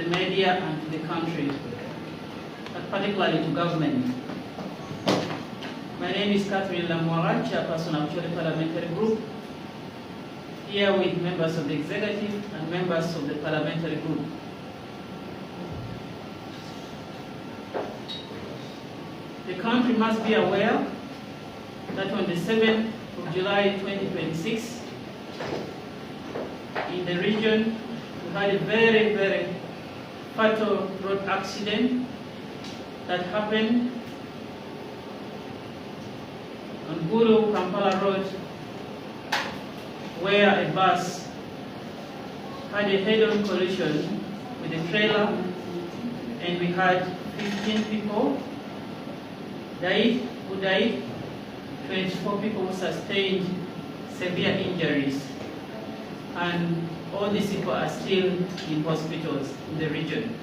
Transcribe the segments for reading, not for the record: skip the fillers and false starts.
the media and to the country, but particularly to government. My name is Catherine Lamwara, chairperson of Acholi Parliamentary Group, here with members of the executive and members of the parliamentary group. The country must be aware that on the 7th of July 2026, in the region, we had a very, very fatal road accident that happened on Guru Kampala Road, where a bus had a head-on collision with a trailer, and we had 15 people who died, 24 people who sustained severe injuries, and all these people are still in hospitals in the region.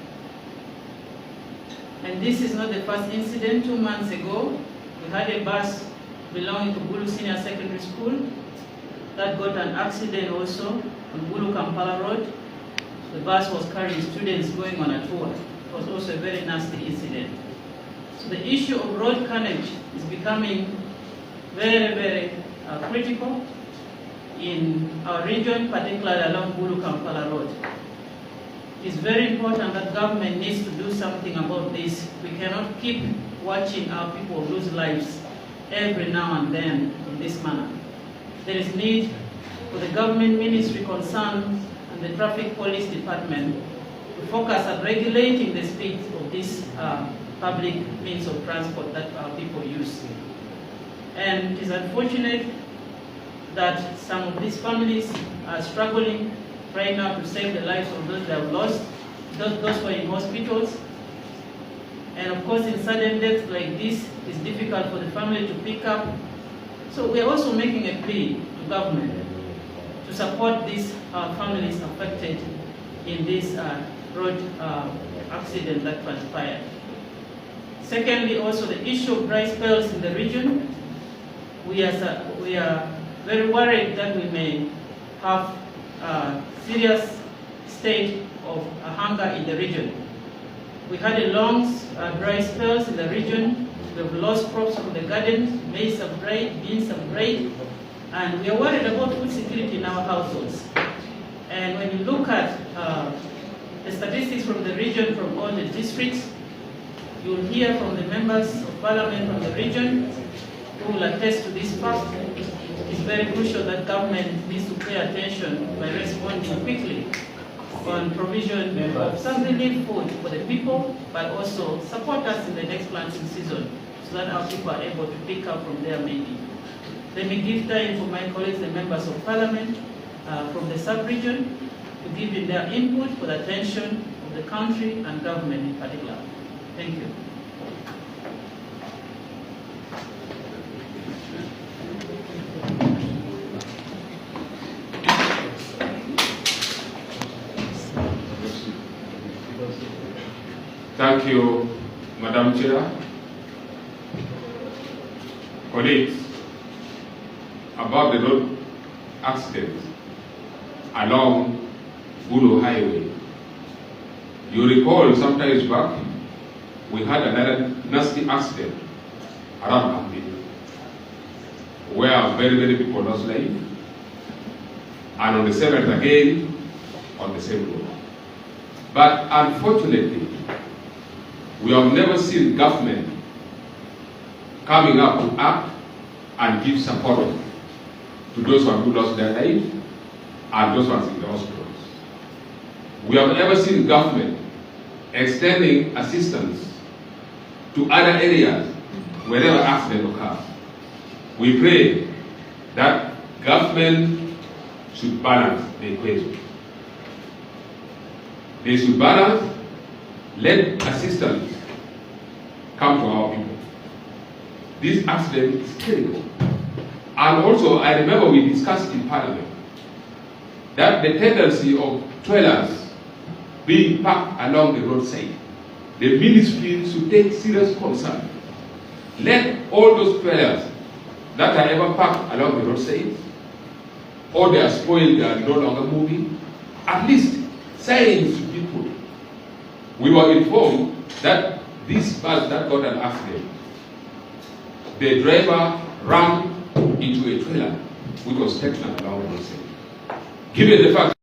And this is not the first incident. 2 months ago, we had a bus belonging to Gulu Senior Secondary School that got an accident also on Gulu Kampala Road. The bus was carrying students going on a tour. It was also a very nasty incident. So the issue of road carnage is becoming very, very critical in our region, particularly along Gulu Kampala Road. It is very important that government needs to do something about this. We cannot keep watching our people lose lives every now and then in this manner. There is need for the government ministry concerned and the traffic police department to focus on regulating the speed of this public means of transport that our people use. And it is unfortunate that some of these families are struggling right now to save the lives of those they have lost, those who are in hospitals. And of course, in sudden deaths like this, it's difficult for the family to pick up. So we are also making a plea to government to support these families affected in this road accident that transpired. Secondly, also the issue of dry spells in the region. We are very worried that we may have a serious state of hunger in the region. We had a long dry spells in the region. We have lost crops from the gardens, maize have dried, beans have dried, and we are worried about food security in our households. And when you look at the statistics from the region, from all the districts, you will hear from the members of parliament from the region who will attest to this fact. It's very crucial that government needs to pay attention by responding quickly on provision of some relief food for the people, but also support us in the next planting season so that our people are able to pick up from there maybe. Let me give time for my colleagues, the members of parliament from the sub-region, to give in their input for the attention of the country and government in particular. Thank you. Thank you, Madam Chair. Colleagues, about the road accident along Gulu Highway. You recall some times back, we had another nasty accident around Opit, where very many people lost life, and on the 7th again, on the same road. But unfortunately, we have never seen government coming up to act and give support to those who lost their life and those who are in the hospitals. We have never seen government extending assistance to other areas wherever accident occurs. We pray that government should balance the equation. They should balance, let assistance come to our people. This accident is terrible. And also, I remember we discussed in Parliament that the tendency of trailers being parked along the roadside, the ministry should take serious concern. Let all those trailers that are ever parked along the roadside, or they are spoiled, they are no longer moving, at least signs should be put we were informed that this bus that got an accident, the driver ran into a trailer which was taken along the roadside. Given the fact